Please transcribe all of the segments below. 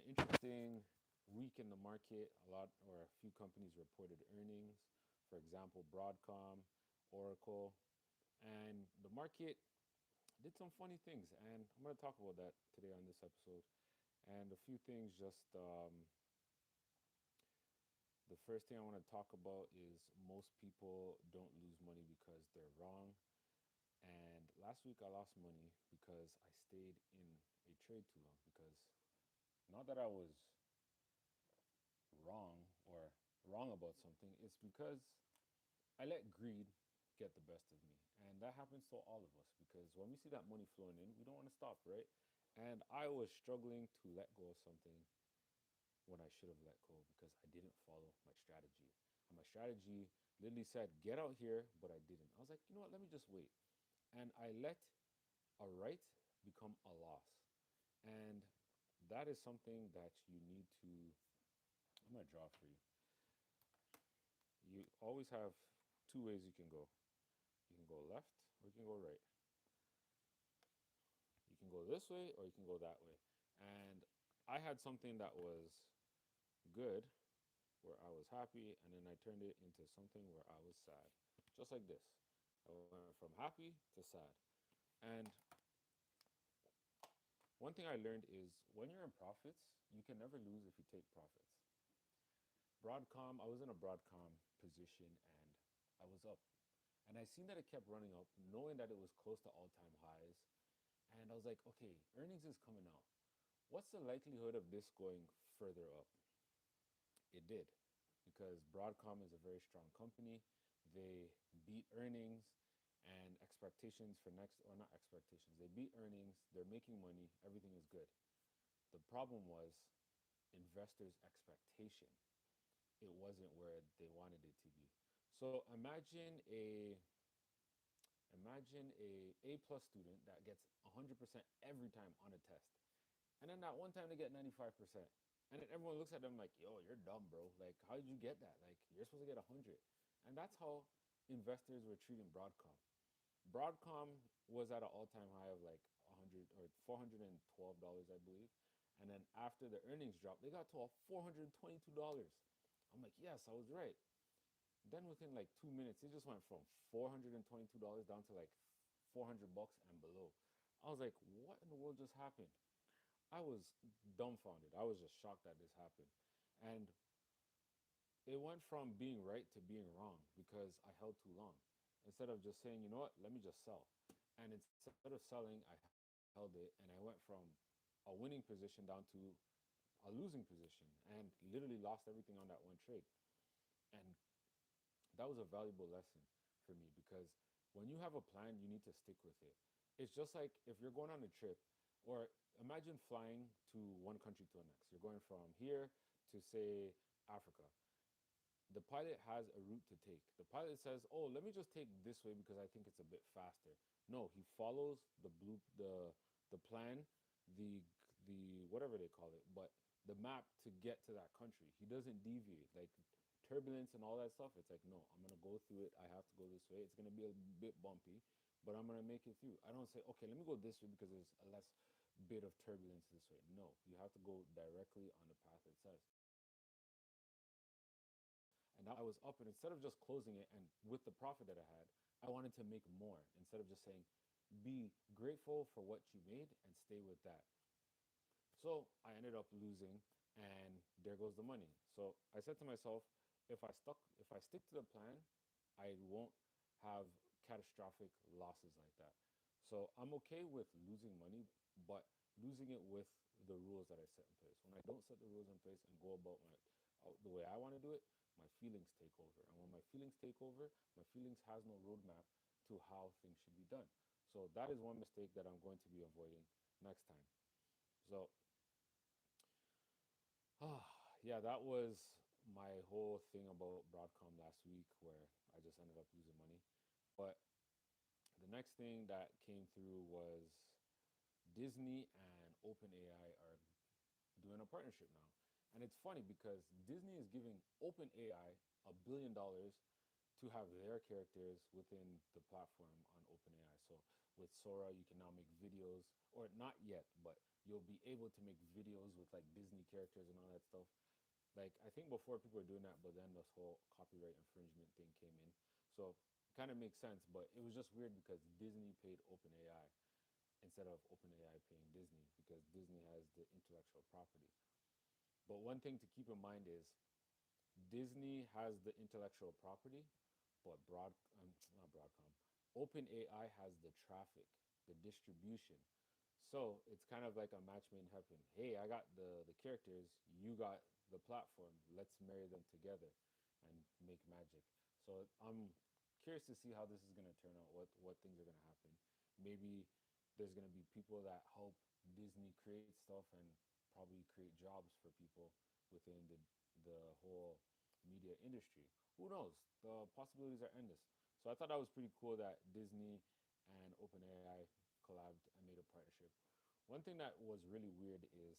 interesting week in the market. A lot or a few companies reported earnings. For example, Broadcom, Oracle, and the market did some funny things. And I'm going to talk about that today on this episode. And a few things just the first thing I want to talk about is most people don't lose money because they're wrong. And last week I lost money because I stayed in a trade too long. Because not that I was wrong or wrong about something, it's because I let greed get the best of me. And that happens to all of us because when we see that money flowing in, we don't want to stop, right? And I was struggling to let go of something when I should have let go because I didn't follow my strategy. And my strategy literally said, get out here, but I didn't. I was like, you know what, let me just wait. And I let a right become a loss. And that is something that you need to, I'm going to draw for you. You always have two ways you can go. You can go left or you can go right. You can go this way or you can go that way. And I had something that was good where I was happy, and then I turned it into something where I was sad. Just like this. I went from happy to sad. And one thing I learned is when you're in profits, you can never lose if you take profits. Broadcom, I was in a Broadcom position and I was up. And I seen that it kept running up, knowing that it was close to all-time highs. And I was like, okay, earnings is coming out. What's the likelihood of this going further up? It did, because Broadcom is a very strong company. They beat earnings and expectations for next, or not expectations, they beat earnings, they're making money, everything is good. The problem was investors' expectation. It wasn't where they wanted it to be. So imagine a A+ student that gets 100% every time on a test. And then that one time they get 95%. And then everyone looks at them like, yo, you're dumb, bro. Like, how did you get that? Like, you're supposed to get 100. And that's how investors were treating Broadcom. Broadcom was at an all-time high of like 100 or $412, I believe. And then after the earnings dropped, they got to a $422. I'm like, yes, I was right. Then within like 2 minutes, it just went from $422 down to like $400 and below. I was like, what in the world just happened? I was dumbfounded. I was just shocked that this happened. And it went from being right to being wrong because I held too long. Instead of just saying, you know what, let me just sell. And instead of selling, I held it and I went from a winning position down to a losing position and literally lost everything on that one trade. And that was a valuable lesson for me because when you have a plan, you need to stick with it. It's just like if you're going on a trip, or imagine flying to one country to the next. You're going from here to, say, Africa. The pilot has a route to take. The pilot says, "Oh, let me just take this way because I think it's a bit faster." No, he follows the plan, the whatever they call it, but the map to get to that country. He doesn't deviate. Like turbulence and all that stuff, it's like, no, I'm gonna go through it. I have to go this way. It's gonna be a bit bumpy, but I'm gonna make it through. I don't say, okay, let me go this way because there's a less bit of turbulence this way. No, you have to go directly on the path it says. And that was up, and instead of just closing it and with the profit that I had, I wanted to make more instead of just saying, be grateful for what you made and stay with that. So I ended up losing, and there goes the money. So I said to myself, if I stick to the plan, I won't have catastrophic losses like that. So I'm okay with losing money, but losing it with the rules that I set in place. When I don't set the rules in place and go about the way I want to do it, my feelings take over. And when my feelings take over, my feelings has no roadmap to how things should be done. So that is one mistake that I'm going to be avoiding next time. So yeah, that was my whole thing about Broadcom last week where I just ended up losing money. But the next thing that came through was Disney and OpenAI are doing a partnership now. And it's funny because Disney is giving OpenAI $1 billion to have their characters within the platform on OpenAI. So with Sora, you can now make videos, or not yet, but you'll be able to make videos with like Disney characters and all that stuff. Like I think before people were doing that, but then this whole copyright infringement thing came in. So it kind of makes sense, but it was just weird because Disney paid OpenAI instead of OpenAI paying Disney because Disney has the intellectual property. But one thing to keep in mind is Disney has the intellectual property, but not Broadcom, OpenAI has the traffic, the distribution. So it's kind of like a match made in heaven. Hey, I got the characters, you got the platform. Let's marry them together and make magic. So I'm curious to see how this is gonna turn out. What things are gonna happen. Maybe there's gonna be people that help Disney create stuff and probably create jobs for people within the whole media industry. Who knows? The possibilities are endless. So I thought that was pretty cool that Disney and OpenAI collabed and made a partnership. One thing that was really weird is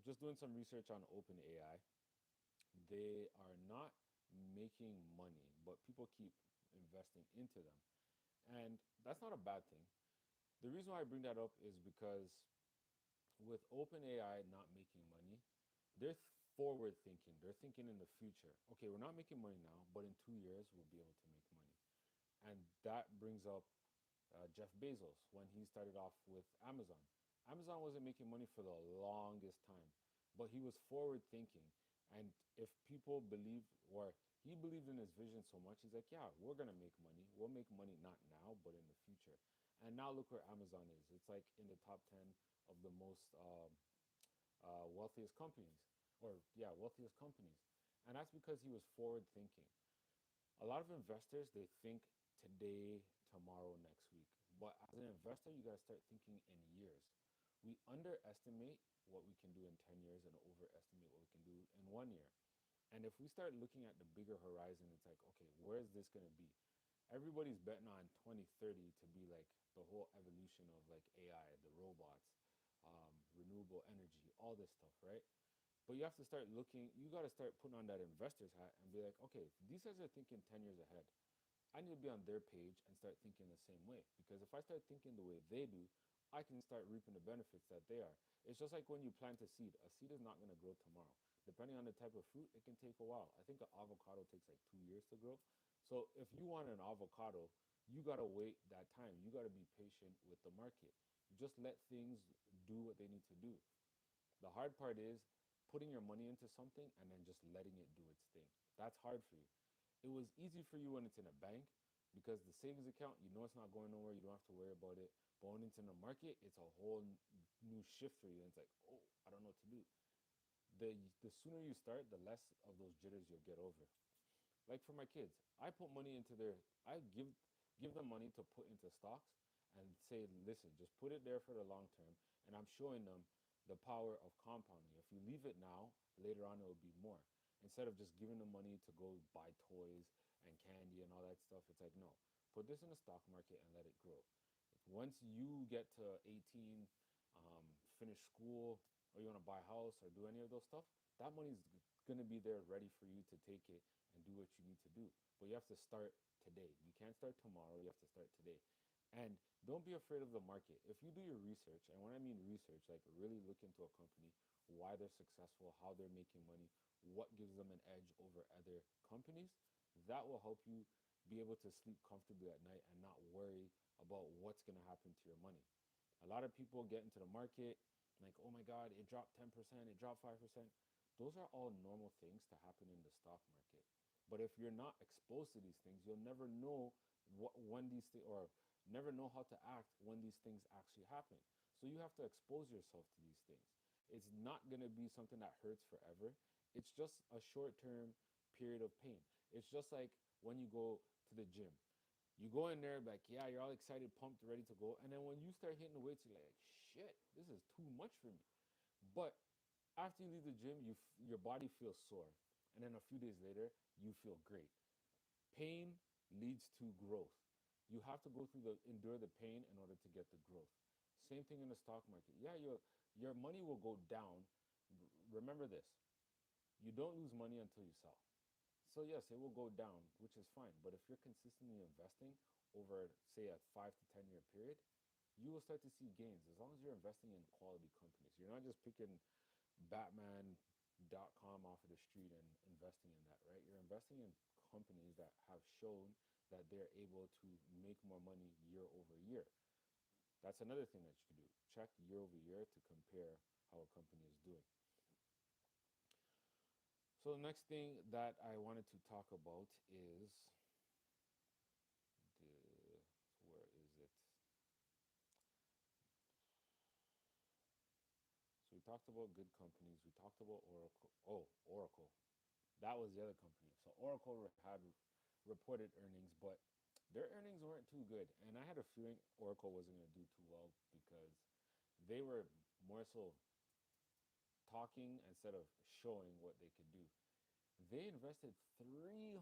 just doing some research on OpenAI. They are not making money, but people keep investing into them. And that's not a bad thing. The reason why I bring that up is because with OpenAI not making money, they're forward thinking. They're thinking in the future. Okay, we're not making money now, but in 2 years we'll be able to make money. And that brings up Jeff Bezos when he started off with Amazon. Amazon wasn't making money for the longest time, but he was forward thinking. And if people believed, or he believed in his vision so much, he's like, yeah, we're going to make money. We'll make money not now, but in the future. And now look where Amazon is. It's like in the top 10 of the most wealthiest companies, or yeah, wealthiest companies. And that's because he was forward thinking. A lot of investors, they think today, tomorrow, next week. But as an investor, you got to start thinking in years. We underestimate what we can do in 10 years and overestimate what we can do in 1 year. And if we start looking at the bigger horizon, it's like, okay, where is this going to be? Everybody's betting on 2030 to be like the whole evolution of like AI, the robots, renewable energy, all this stuff, right? But you have to start looking, you got to start putting on that investor's hat and be like, okay, these guys are thinking 10 years ahead. I need to be on their page and start thinking the same way. Because if I start thinking the way they do, I can start reaping the benefits that they are. It's just like when you plant a seed. A seed is not going to grow tomorrow. Depending on the type of fruit, it can take a while. I think an avocado takes like 2 years to grow. So if you want an avocado, you got to wait that time. You got to be patient with the market. You just let things do what they need to do. The hard part is putting your money into something and then just letting it do its thing. That's hard for you. It was easy for you when it's in a bank because the savings account, you know it's not going nowhere. You don't have to worry about it. But when it's in the market, it's a whole new shift for you. And it's like, oh, I don't know what to do. The sooner you start, the less of those jitters you'll get over. Like for my kids, I put money into I give them money to put into stocks and say, listen, just put it there for the long term. And I'm showing them the power of compounding. If you leave it now, later on it will be more. Instead of just giving them money to go buy toys and candy and all that stuff, it's like, no, put this in the stock market and let it grow. Once you get to 18, finish school, or you want to buy a house or do any of those stuff, that money's going to be there ready for you to take it and do what you need to do. But you have to start today. You can't start tomorrow. You have to start today. And don't be afraid of the market. If you do your research, and when I mean research, like really look into a company, why they're successful, how they're making money, what gives them an edge over other companies, that will help you be able to sleep comfortably at night and not worry about what's going to happen to your money. A lot of people get into the market like, oh my God, it dropped 10%, it dropped 5%. Those are all normal things to happen in the stock market. But if you're not exposed to these things, you'll never know when these things, or never know how to act when these things actually happen. So you have to expose yourself to these things. It's not going to be something that hurts forever. It's just a short-term period of pain. It's just like when you go to the gym. You go in there like, yeah, you're all excited, pumped, ready to go. And then when you start hitting the weights, you're like, shit, this is too much for me. But after you leave the gym, your body feels sore. And then a few days later, you feel great. Pain leads to growth. You have to endure the pain in order to get the growth. Same thing in the stock market. Yeah, your money will go down. Remember this. You don't lose money until you sell. So yes, it will go down, which is fine. But if you're consistently investing over, say, a 5 to 10 year period, you will start to see gains as long as you're investing in quality companies. You're not just picking Batman.com off of the street and investing in that, right? You're investing in companies that have shown that they're able to make more money year over year. That's another thing that you can do. Check year over year to compare how a company is doing. So the next thing that I wanted to talk about is the where is it? So we talked about good companies. We talked about Oracle. Oh, Oracle. That was the other company. So Oracle had reported earnings, but their earnings weren't too good. And I had a feeling Oracle wasn't going to do too well because they were more so talking instead of showing what they could do. They invested $300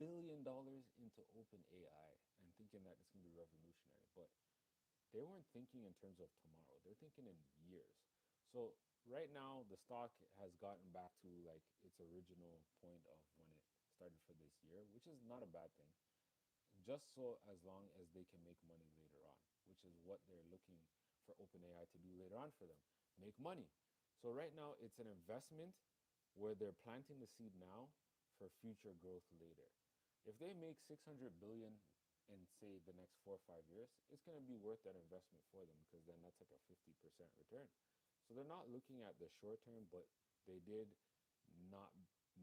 billion into OpenAI and thinking that it's going to be revolutionary. But they weren't thinking in terms of tomorrow. They're thinking in years. So right now, the stock has gotten back to like its original point of when it started for this year, which is not a bad thing. Just so as long as they can make money later on, which is what they're looking for OpenAI to do later on for them, make money. So right now, it's an investment where they're planting the seed now for future growth later. If they make 600 billion in say the next 4 or 5 years, it's going to be worth that investment for them because then that's like a 50% return. So they're not looking at the short term, but they did not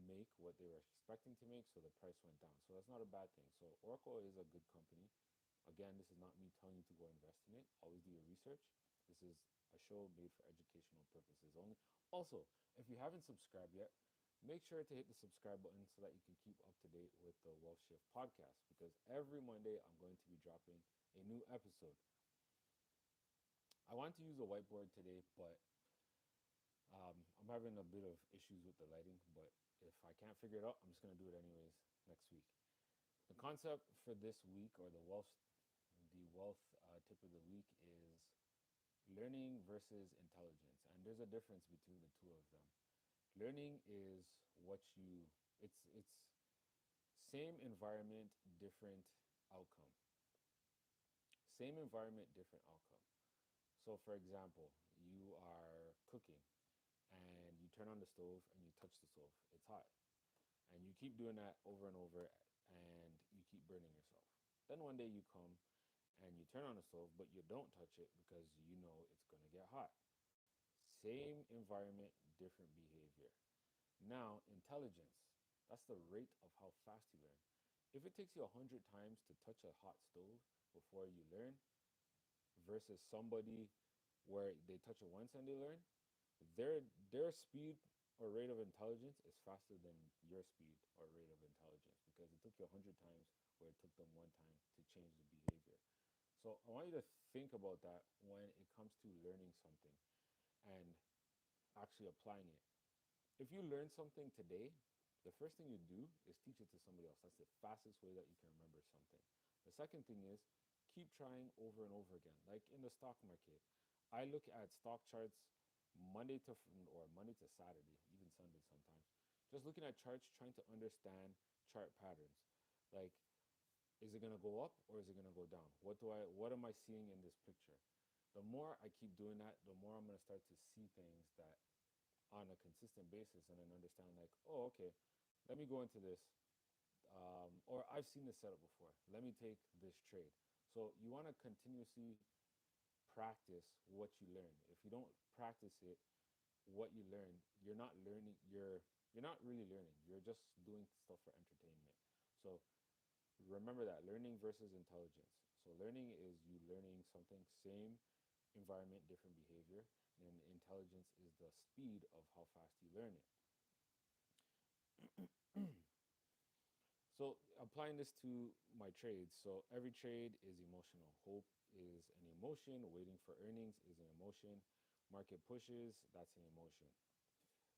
make what they were expecting to make, so the price went down. So that's not a bad thing. So Oracle is a good company. Again, this is not me telling you to go invest in it. Always do your research. This is a show made for educational purposes only. Also, if you haven't subscribed yet, make sure to hit the subscribe button so that you can keep up to date with the Wealth Shift podcast, because every Monday I'm going to be dropping a new episode. I want to use a whiteboard today, but I'm having a bit of issues with the lighting, but if I can't figure it out, I'm just going to do it anyways next week. The concept for this week, or the wealth tip of the week, is learning versus intelligence. And there's a difference between the two of them. Learning is what you, it's same environment, different outcome. Same environment, different outcome. So for example, you are cooking and you turn on the stove and you touch the stove. It's hot. And you keep doing that over and over and you keep burning yourself. Then one day you come and you turn on the stove, but you don't touch it because you know it's going to get hot. Same environment, different behavior. Now, intelligence, that's the rate of how fast you learn. If it takes you 100 times to touch a hot stove before you learn versus somebody where they touch it once and they learn, their speed or rate of intelligence is faster than your speed or rate of intelligence because it took you 100 times where it took them one time to change the behavior. So I want you to think about that when it comes to learning something and actually applying it. If you learn something today, the first thing you do is teach it to somebody else. That's the fastest way that you can remember something. The second thing is keep trying over and over again. Like in the stock market, I look at stock charts Monday to Saturday, even Sunday sometimes. Just looking at charts, trying to understand chart patterns. Like, is it gonna go up or is it gonna go down? What am I seeing in this picture? The more I keep doing that, the more I'm gonna start to see things that on a consistent basis and then understand like, oh, okay, let me go into this. Or I've seen this setup before. Let me take this trade. So you want to continuously practice what you learn. If you don't practice it, what you learn, you're not learning. You're not really learning. You're just doing stuff for entertainment. So remember that learning versus intelligence. So learning is you learning something, same environment, different behavior, and intelligence is the speed of how fast you learn it. So applying this to my trades. So every trade is emotional. Hope is an emotion. Waiting for earnings is an emotion. Market pushes, that's an emotion.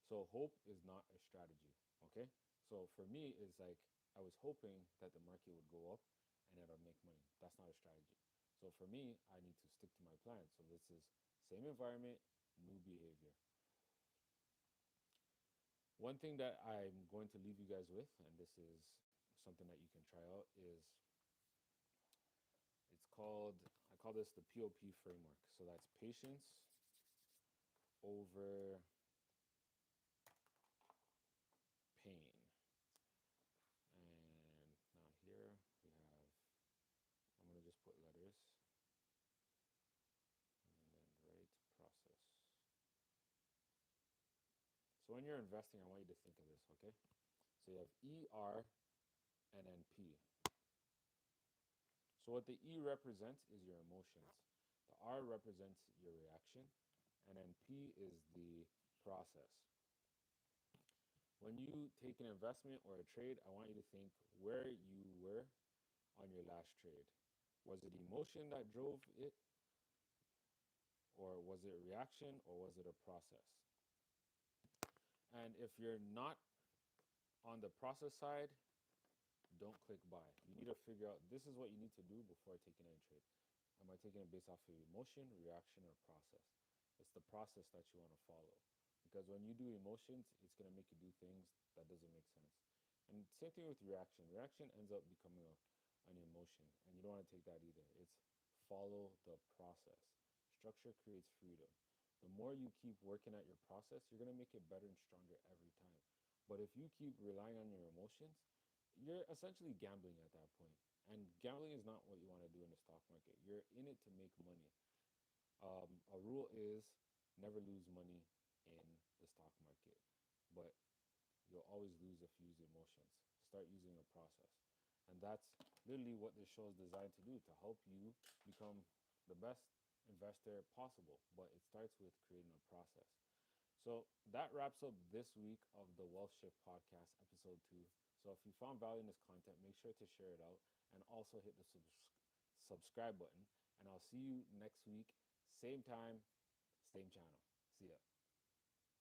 So hope is not a strategy. Okay. So for me, it's like I was hoping that the market would go up and that I'll make money. That's not a strategy. So for me, I need to stick to my plan. So this is same environment, new behavior. One thing that I'm going to leave you guys with, and this is something that you can try out, is it's called, I call this the POP framework. So that's patience over pain. And now here we have, I'm going to just put letters and then write process. So when you're investing, I want you to think of this, okay? So you have ER and then P. So what the E represents is your emotions. The R represents your reaction, and then P is the process. When you take an investment or a trade, I want you to think where you were on your last trade. Was it emotion that drove it, or was it reaction, or was it a process? And if you're not on the process side, don't click buy. You need to figure out this is what you need to do before taking any trade. Am I taking it based off of emotion, reaction, or process? It's the process that you want to follow. Because when you do emotions, it's going to make you do things that doesn't make sense. And same thing with reaction. Reaction ends up becoming an emotion, and you don't want to take that either. It's follow the process. Structure creates freedom. The more you keep working at your process, you're going to make it better and stronger every time. But if you keep relying on your emotions, you're essentially gambling at that point. And gambling is not what you want to do in the stock market. You're in it to make money. A rule is never lose money in the stock market, but you'll always lose if you use emotions. Start using a process. And that's literally what this show is designed to do, to help you become the best investor possible. But it starts with creating a process. So that wraps up this week of the Wealth Shift Podcast, episode 2. So if you found value in this content, make sure to share it out and also hit the subscribe button. And I'll see you next week, same time, same channel. See ya.